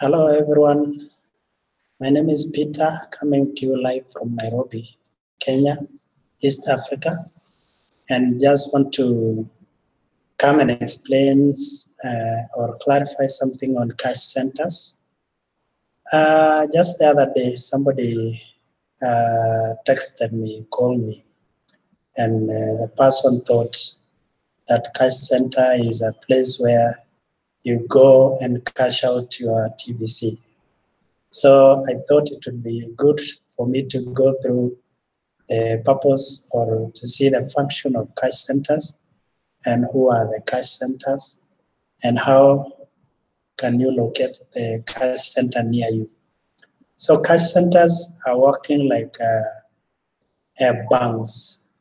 Hello everyone, my name is Peter, coming to you live from Nairobi, Kenya, East Africa, and just want to come and explain or clarify something on cash centers. Just the other day, somebody texted me, called me, and the person thought that cash center is a place where you go and cash out your TBC. So I thought it would be good for me to go through the purpose or to see the function of cash centers and who are the cash centers and how can you locate the cash center near you. So cash centers are working like banks.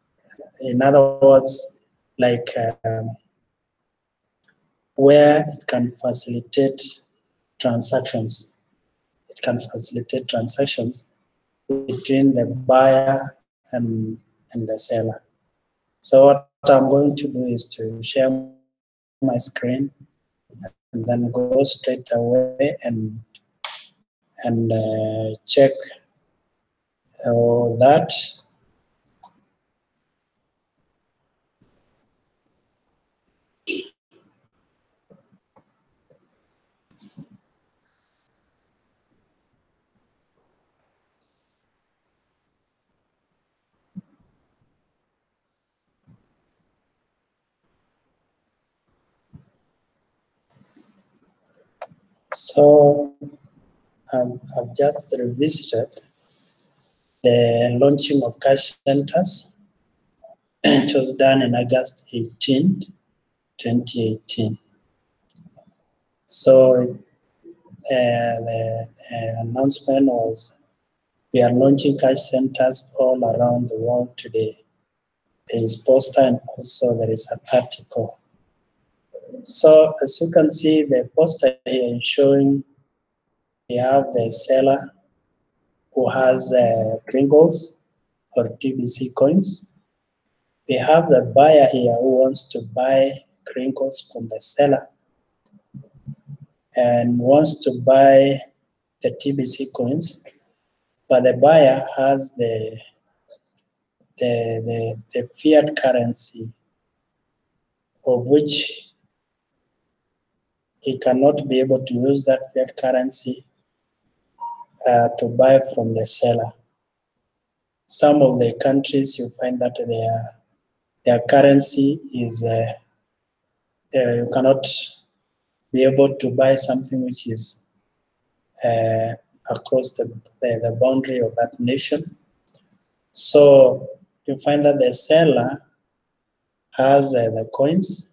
In other words, like where it can facilitate transactions. It can facilitate transactions between the buyer and the seller. So what I'm going to do is to share my screen and then go straight away and check that. So I've just revisited the launching of cash centers. It was done in August 18, 2018. So the announcement was, we are launching cash centers all around the world today. There is poster and also there is an article. So as you can see, the poster here is showing we have the seller who has Pringles or TBC coins. We have the buyer here who wants to buy Pringles from the seller and wants to buy the TBC coins, but the buyer has the fiat currency of which he cannot be able to use that fiat currency to buy from the seller. Some of the countries you find that their currency is you cannot be able to buy something which is across the boundary of that nation. So you find that the seller has the coins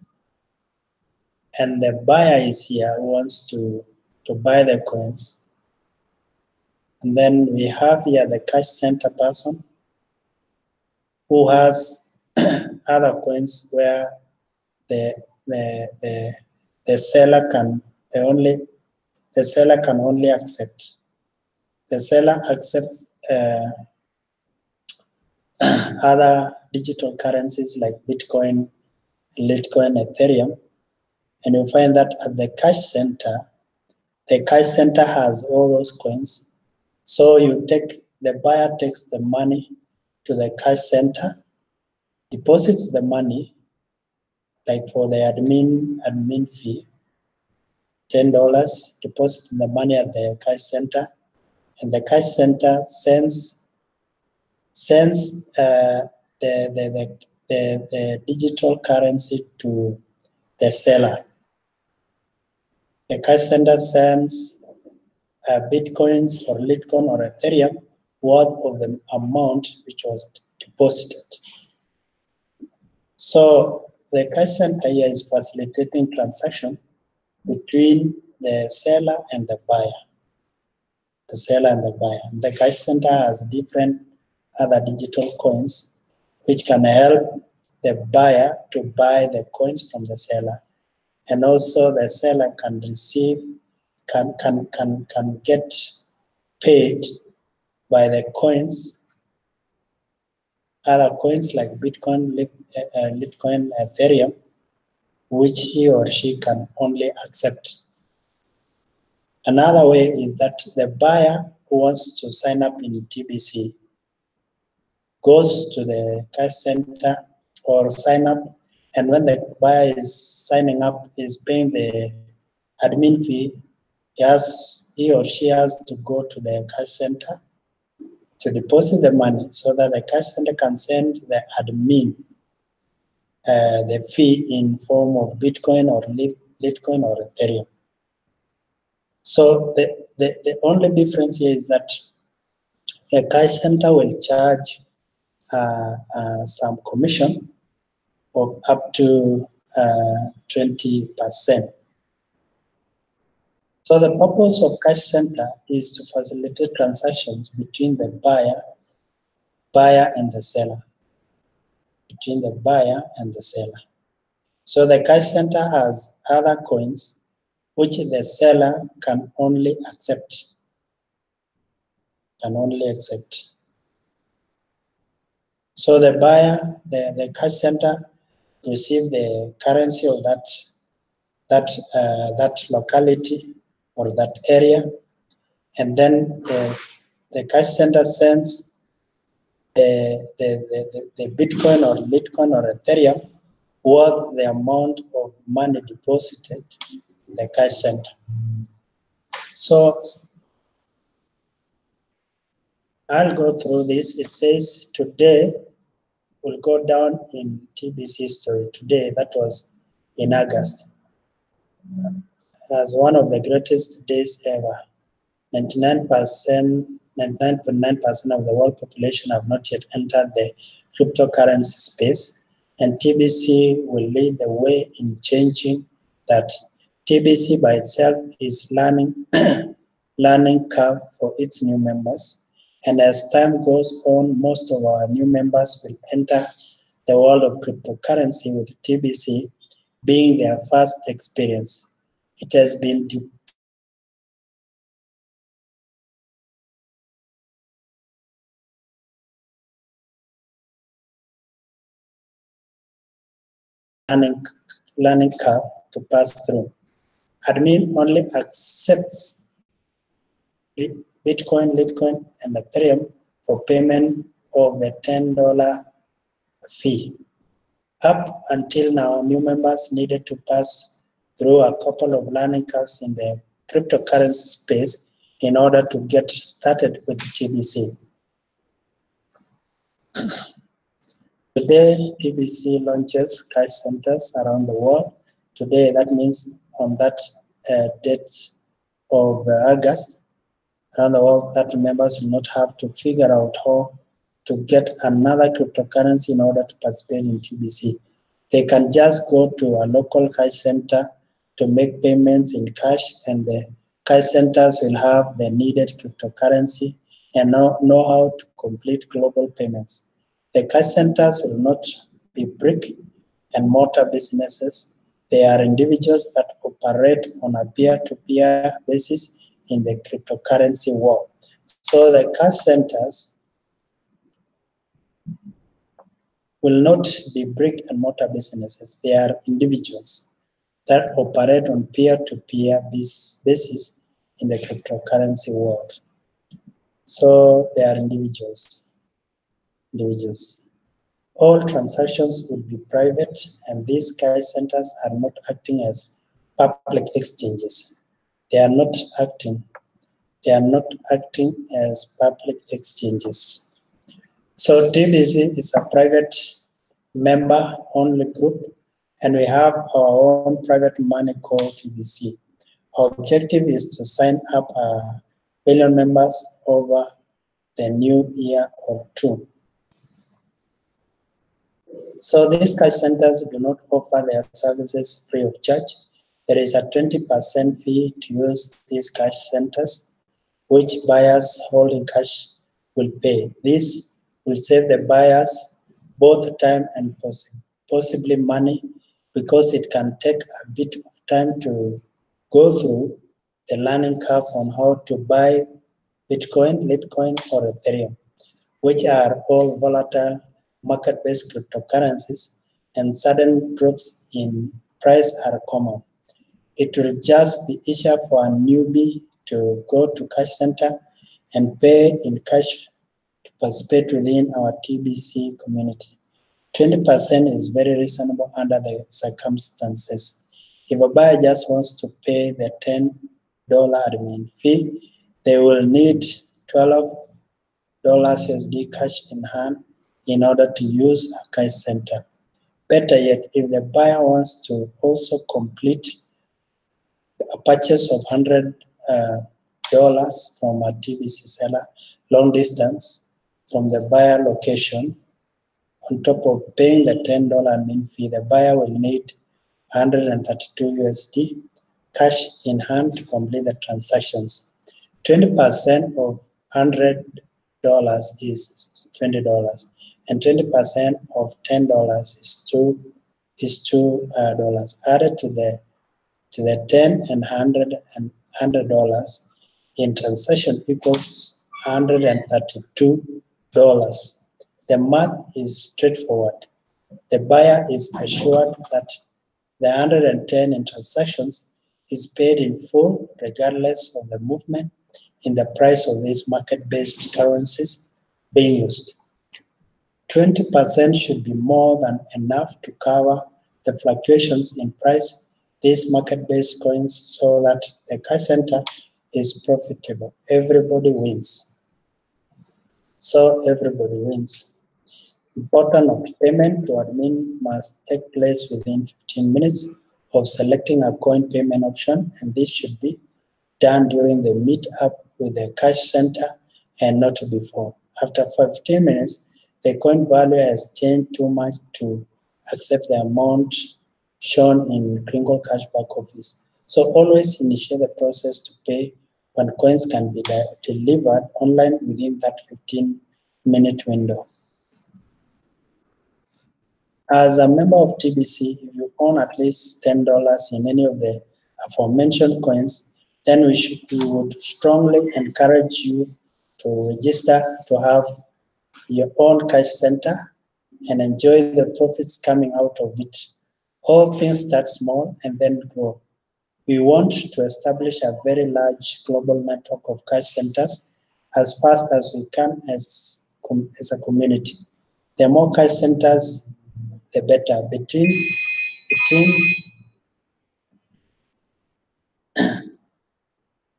and the buyer is here who wants to buy the coins. And then we have here the cash center person who has other coins where the seller can only accept. The seller accepts other digital currencies like Bitcoin, Litecoin, Ethereum, and you find that at the cash center has all those coins. So the buyer takes the money to the cash center, deposits the money, like for the admin fee, $10, deposit the money at the cash center, and the cash center sends the digital currency to the seller. The cash center sends Bitcoins or Litecoin or Ethereum worth of the amount which was deposited. So the cash center here is facilitating transaction between the seller and the buyer. The seller and the buyer. And the cash center has different other digital coins which can help the buyer to buy the coins from the seller. And also the seller can get paid by the coins, other coins like Bitcoin, Litecoin, Ethereum, which he or she can only accept. Another way is that the buyer who wants to sign up in TBC goes to the cash center or sign up, and when the buyer is signing up, is paying the admin fee, he or she has to go to the cash center to deposit the money so that the cash center can send the admin the fee in form of Bitcoin or Litecoin or Ethereum. So the only difference here is that the cash center will charge some commission of up to 20%. So the purpose of cash center is to facilitate transactions between the buyer and the seller. Between the buyer and the seller. So the cash center has other coins which the seller can only accept. So the buyer, the cash center receive the currency of that locality or that area, and then the cash center sends the Bitcoin or Litecoin or Ethereum worth the amount of money deposited in the cash center. So I'll go through this. It says today will go down in TBC story. Today, that was in August, as one of the greatest days ever. 99.9% of the world population have not yet entered the cryptocurrency space, and TBC will lead the way in changing that. TBC by itself is learning curve for its new members, and as time goes on, most of our new members will enter the world of cryptocurrency with TBC being their first experience. It has been learning curve to pass through. Admin only accepts Bitcoin, Litecoin, and Ethereum for payment of the $10 fee. Up until now, new members needed to pass through a couple of learning curves in the cryptocurrency space in order to get started with TBC. Today, TBC launches cash centers around the world. Today, that means on that date of August, around the world, that members will not have to figure out how to get another cryptocurrency in order to participate in TBC. They can just go to a local cash center to make payments in cash, and the cash centers will have the needed cryptocurrency and know how to complete global payments. The cash centers will not be brick and mortar businesses. They are individuals that operate on a peer-to-peer basis in the cryptocurrency world. So the cash centers will not be brick and mortar businesses. They are individuals that operate on peer-to-peer basis in the cryptocurrency world. So they are individuals. All transactions will be private, and these cash centers are not acting as public exchanges. They are not acting as public exchanges. So TBC is a private member-only group, and we have our own private money called TBC. Our objective is to sign up 1 billion members over the new year of 2. So these cash centers do not offer their services free of charge. There is a 20% fee to use these cash centers, which buyers holding cash will pay. This will save the buyers both time and possibly money, because it can take a bit of time to go through the learning curve on how to buy Bitcoin, Litecoin, or Ethereum, which are all volatile market-based cryptocurrencies, and sudden drops in price are common. It will just be easier for a newbie to go to cash center and pay in cash to participate within our TBC community. 20% is very reasonable under the circumstances. If a buyer just wants to pay the $10 admin fee, they will need $12 USD cash in hand in order to use a cash center. Better yet, if the buyer wants to also complete a purchase of $100 from a TBC seller, long distance from the buyer location, on top of paying the $10 admin fee, the buyer will need 132 USD cash in hand to complete the transactions. 20% of $100 is $20, and 20% of $10 is $2. Added to the 10 and $100 in transaction equals $132. The math is straightforward. The buyer is assured that the 110 in transactions is paid in full regardless of the movement in the price of these market-based currencies being used. 20% should be more than enough to cover the fluctuations in price these market-based coins so that the cash center is profitable. Everybody wins. So everybody wins. Important of payment to admin must take place within 15 minutes of selecting a coin payment option, and this should be done during the meet-up with the cash center and not before. After 15 minutes, the coin value has changed too much to accept the amount shown in Kringle Cash back office. So always initiate the process to pay when coins can be delivered online within that 15-minute window. As a member of TBC, if you own at least $10 in any of the aforementioned coins, then we would strongly encourage you to register to have your own cash center and enjoy the profits coming out of it. All things start small and then grow. We want to establish a very large global network of cash centers as fast as we can as a community. The more cash centers, the better.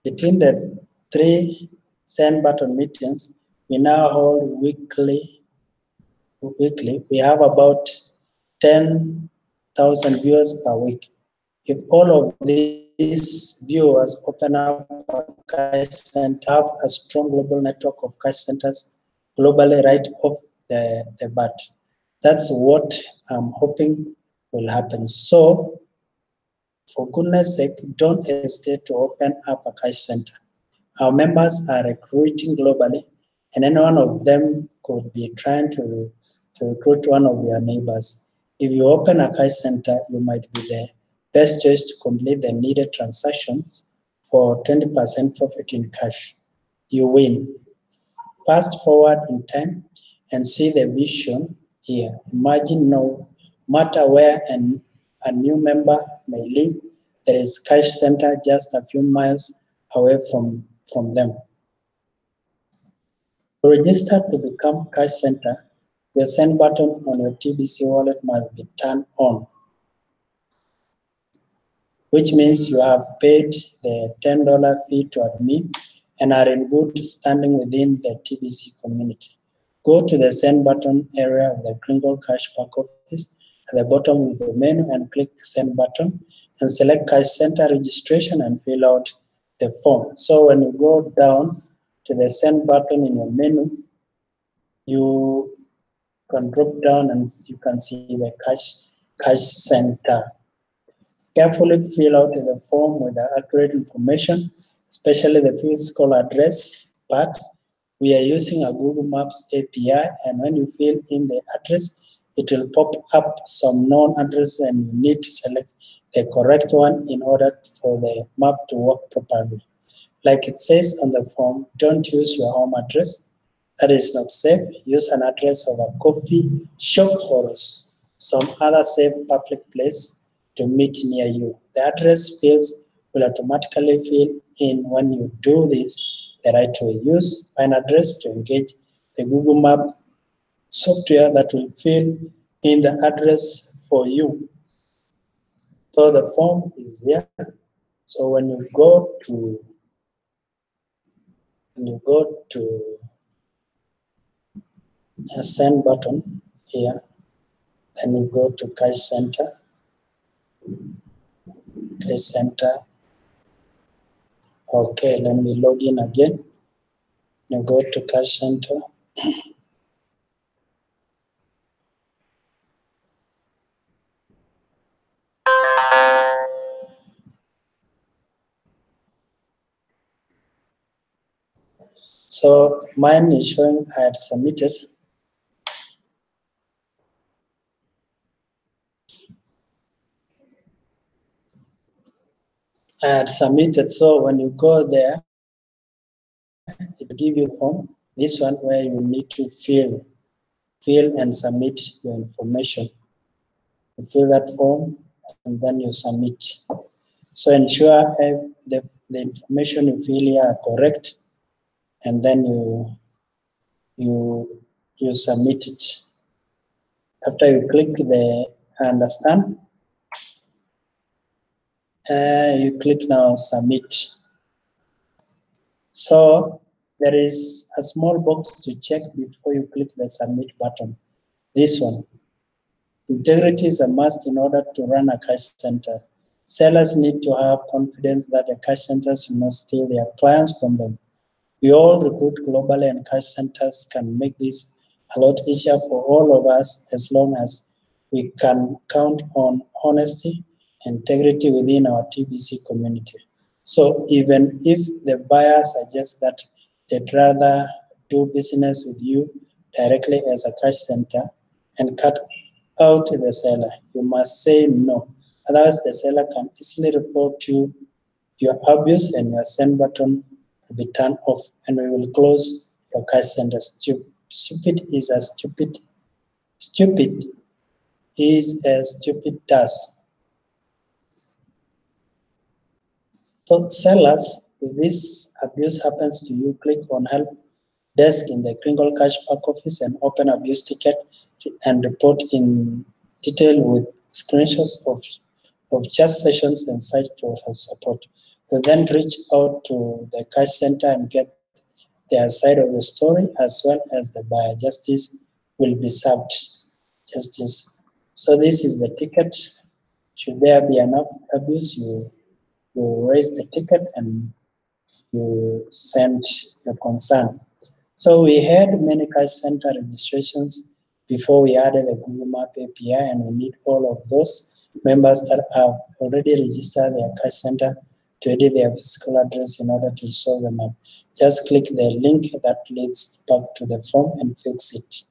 Between the 3 send button meetings we now hold weekly, we have about 10,000 viewers per week. If all of these viewers open up a cash center, have a strong global network of cash centers globally right off the bat. That's what I'm hoping will happen. So, for goodness sake, don't hesitate to open up a cash center. Our members are recruiting globally, and any one of them could be trying to recruit one of your neighbors. If you open a cash center, you might be the best choice to complete the needed transactions for 20% profit in cash. You win. Fast forward in time and see the vision here. Imagine no matter where a new member may live, there is cash center just a few miles away from them. To register to become cash center, the send button on your TBC wallet must be turned on, which means you have paid the $10 fee to admin and are in good standing within the TBC community. Go to the send button area of the Kringle Cash back office at the bottom of the menu and click send button and select cash center registration and fill out the form. So when you go down to the send button in your menu, you can drop down and you can see the cash center. Carefully fill out the form with the accurate information, especially the physical address part. We are using a Google Maps API, and when you fill in the address, it will pop up some known address and you need to select the correct one in order for the map to work properly. Like it says on the form, don't use your home address. That is not safe. Use an address of a coffee shop or some other safe public place to meet near you. The address fields will automatically fill in when you do this the right way. Use PIN address to engage the Google Map software that will fill in the address for you. So the form is here. So when you go to a send button here, then you go to Cash Center. Okay, let me log in again. Now go to Cash Center. So mine is showing I had submitted. So when you go there, it will give you a form. This one where you need to fill and submit your information. You fill that form and then you submit. So ensure the information you fill here are correct, and then you submit it. After you click the understand, you click now submit. So there is a small box to check before you click the submit button. This one. Integrity is a must in order to run a cash center. Sellers need to have confidence that the cash centers will not steal their clients from them. We all recruit globally, and cash centers can make this a lot easier for all of us as long as we can count on honesty and integrity within our TBC community. So even if the buyer suggests that they'd rather do business with you directly as a cash center and cut out the seller, you must say no. Otherwise, the seller can easily report you your abuse, and your send button will be turned off, and we will close your cash center. Stupid is as stupid does. So sellers, if this abuse happens to you, click on help desk in the Kringle Cash back office and open abuse ticket and report in detail with screenshots of chat sessions and sites to have support. You then reach out to the cash center and get their side of the story as well as the buyer. Justice will be served. Justice. So this is the ticket. Should there be an abuse, you raise the ticket and you send your concern. So we had many cash center registrations before we added the Google Map API, and we need all of those members that have already registered their cash center to edit their physical address in order to solve the map. Just click the link that leads back to the form and fix it.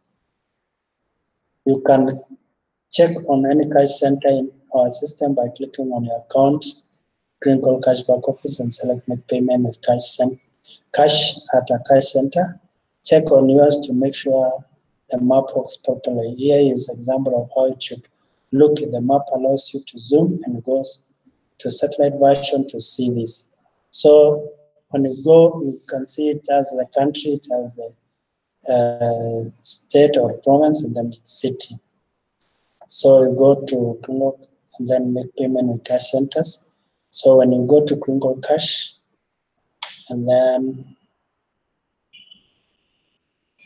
You can check on any cash center in our system by clicking on your account, Kringle Cash back office, and select make payment with cash at a cash center. Check on yours to make sure the map works properly. Here is an example of how it should look. The map allows you to zoom and goes to satellite version to see this. So when you go, you can see it as the country, it has the state or province, and then city. So you go to Kringle and then make payment with cash centers. So when you go to Kringle Cash, and then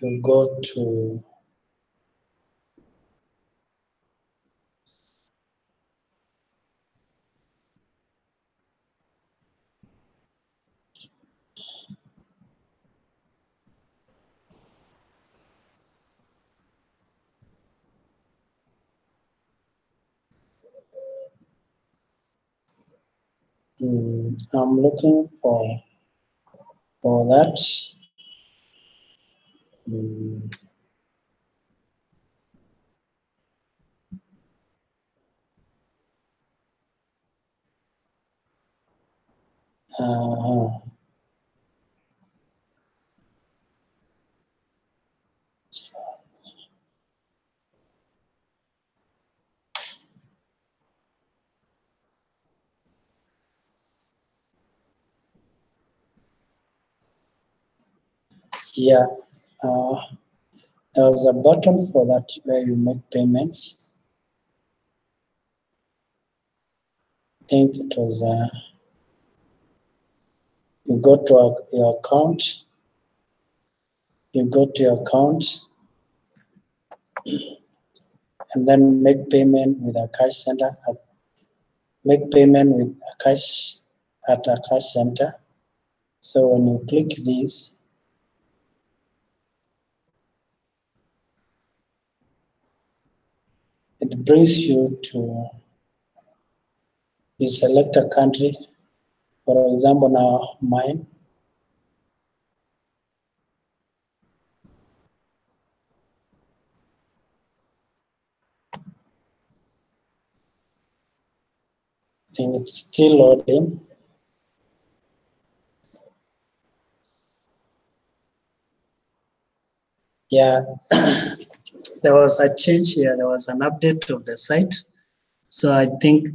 you go to I'm looking for that. Uh, Yeah, there was a button for that where you make payments. I think it was, you go to your account, and then make payment with a cash center, make payment with a cash at a cash center. So when you click this, it brings you to, you select a country, for example, now mine. I think it's still loading. Yeah, there was a change here. There was an update of the site. So I think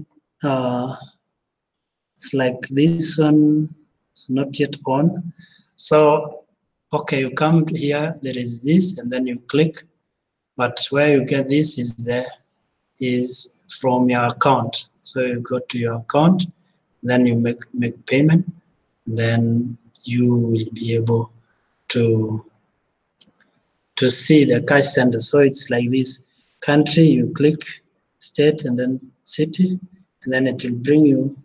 it's like this one is not yet on. So, okay, you come here, there is this, and then you click. But where you get this is from your account. So you go to your account, then you make payment, then you will be able to see the cash center. So it's like this: country, you click state and then city, and then it will bring you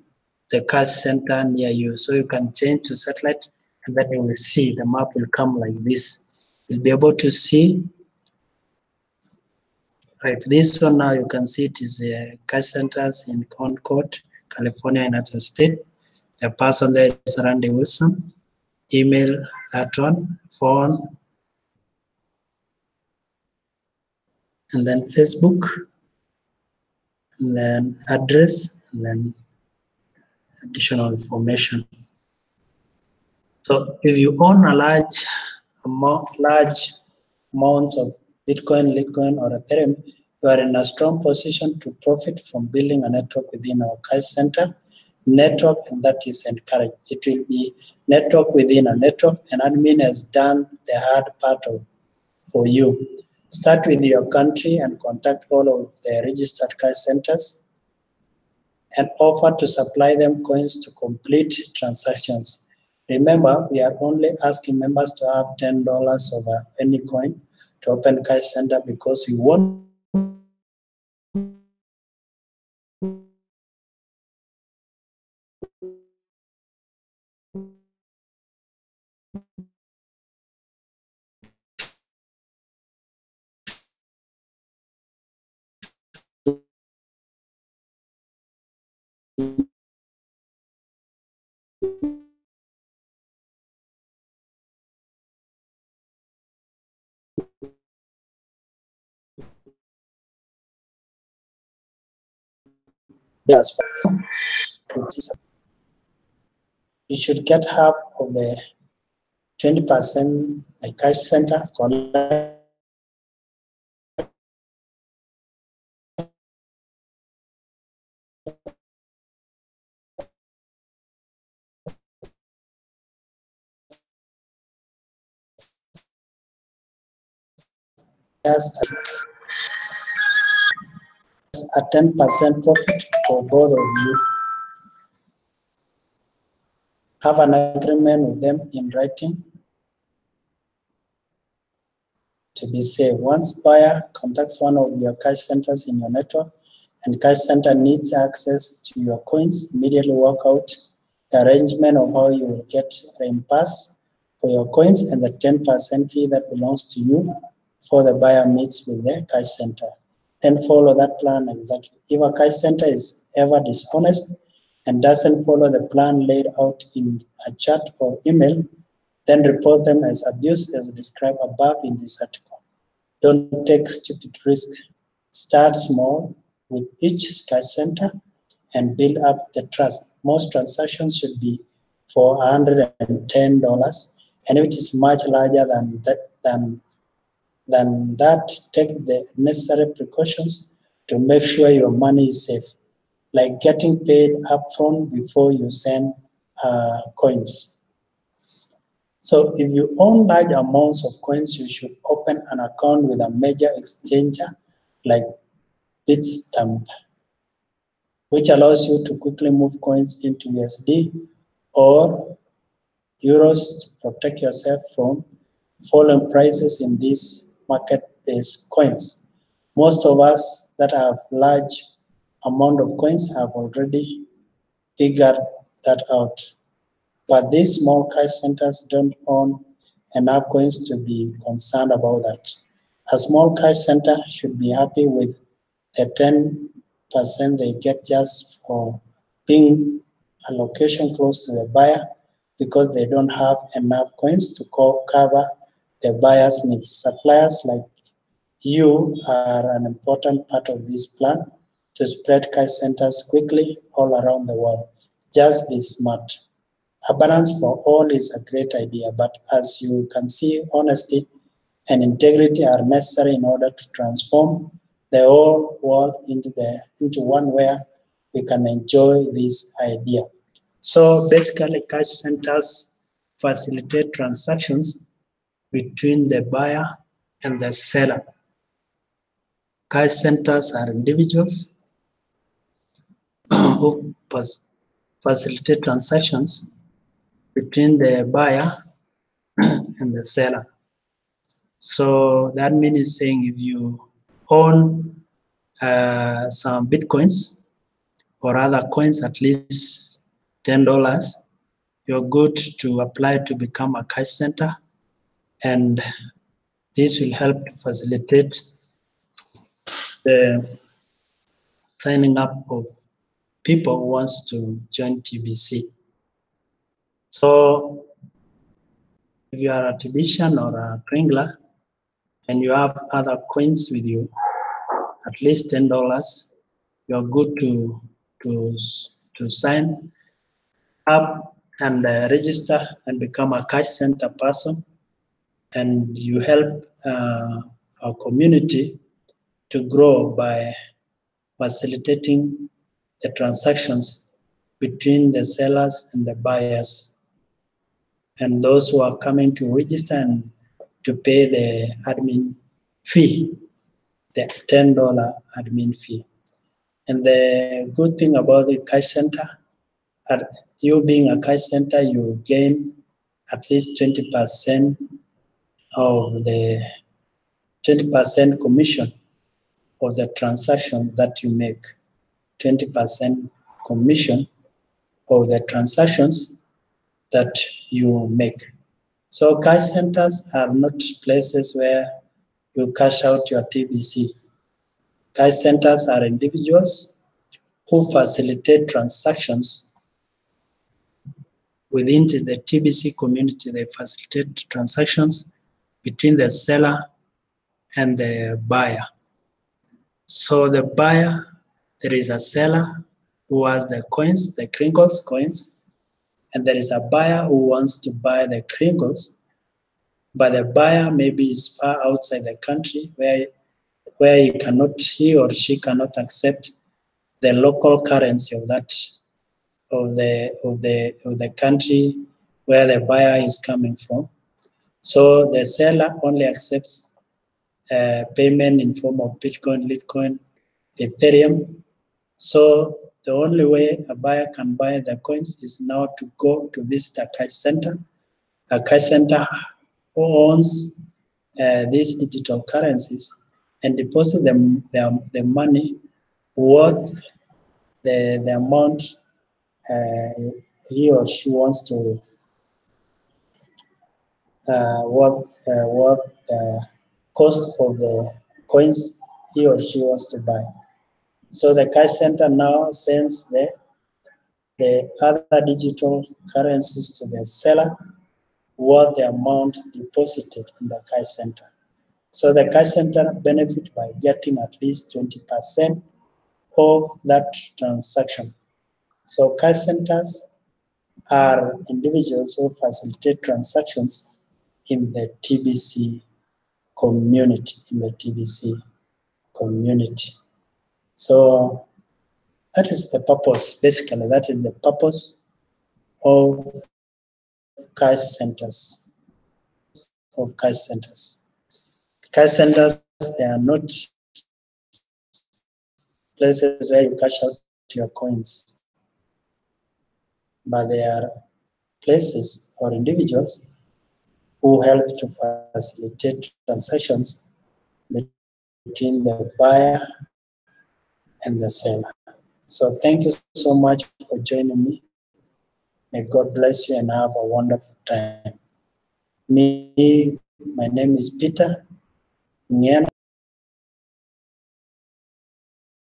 the cash center near you. So you can change to satellite, and then you will see the map will come like this. You'll be able to see like this one. Now you can see it is cash centers in Concord, California, United States. The person there is Randy Wilson. Email, that one, phone, and then Facebook, and then address, and then additional information. So if you own a large amounts of Bitcoin, Litecoin, or Ethereum, you are in a strong position to profit from building a network within our cash center network, and that is encouraged. It will be network within a network, and admin has done the hard part for you. Start with your country and contact all of the registered cash centers and offer to supply them coins to complete transactions. Remember, we are only asking members to have $10 over any coin to open cash center because we want you should get half of the 20% cash center collect as a 10% profit for both of you. Have an agreement with them in writing to be safe. Once buyer contacts one of your cash centers in your network and cash center needs access to your coins, immediately work out the arrangement of how you will get reimbursed for your coins and the 10% fee that belongs to you before the buyer meets with the cash center. Then follow that plan exactly. If a cash center is ever dishonest and doesn't follow the plan laid out in a chat or email, then report them as abuse as described above in this article. Don't take stupid risks. Start small with each cash center and build up the trust. Most transactions should be for $110, and if it is much larger than that, take the necessary precautions to make sure your money is safe, like getting paid upfront before you send coins. So if you own large amounts of coins, you should open an account with a major exchanger like Bitstamp, which allows you to quickly move coins into USD or euros to protect yourself from falling prices in these market-based coins. Most of us that have large amount of coins have already figured that out. But these small cash centers don't own enough coins to be concerned about that. A small cash center should be happy with the 10% they get just for being a location close to the buyer because they don't have enough coins to cover the buyer's needs. Suppliers like you are an important part of this plan to spread cash centers quickly all around the world. Just be smart. A balance for all is a great idea, but as you can see, honesty and integrity are necessary in order to transform the whole world into one where we can enjoy this idea. So basically, cash centers facilitate transactions between the buyer and the seller. Cash centers are individuals who facilitate transactions between the buyer and the seller. So that means saying if you own some Bitcoins or other coins, at least $10, you're good to apply to become a cash center, and this will help to facilitate the signing up of people who wants to join TBC. So if you are a Tunisian or a Kringler and you have other coins with you, at least $10, you're good to sign up and register and become a cash center person, and you help our community to grow by facilitating the transactions between the sellers and the buyers, and those who are coming to register and to pay the admin fee, the $10 admin fee. And the good thing about the cash center, you being a cash center, you gain at least 20% of the 20% commission of the transaction that you make. 20% commission of the transactions that you make. So cash centers are not places where you cash out your TBC. Cash centers are individuals who facilitate transactions within the TBC community. They facilitate transactions between the seller and the buyer. So the buyer, there is a seller who has the coins, the Kringles coins, and there is a buyer who wants to buy the Kringles, but the buyer maybe is far outside the country where he or she cannot accept the local currency of that of the country where the buyer is coming from. So the seller only accepts payment in form of Bitcoin, Litecoin, Ethereum. So the only way a buyer can buy the coins is now to go to visit a cash center. A cash center who owns these digital currencies and deposit the money worth the amount he or she wants to worth the cost of the coins he or she wants to buy. So the cash center now sends the other digital currencies to the seller worth the amount deposited in the cash center. So the cash center benefit by getting at least 20% of that transaction. So cash centers are individuals who facilitate transactions in the TBC community, So that is the purpose, basically, that is the purpose of cash centers. of cash centers. Cash centers, they are not places where you cash out your coins, but they are places or individuals who help to facilitate transactions between the buyer and the seller. So thank you so much for joining me. May God bless you and have a wonderful time. My name is Peter Ngeno.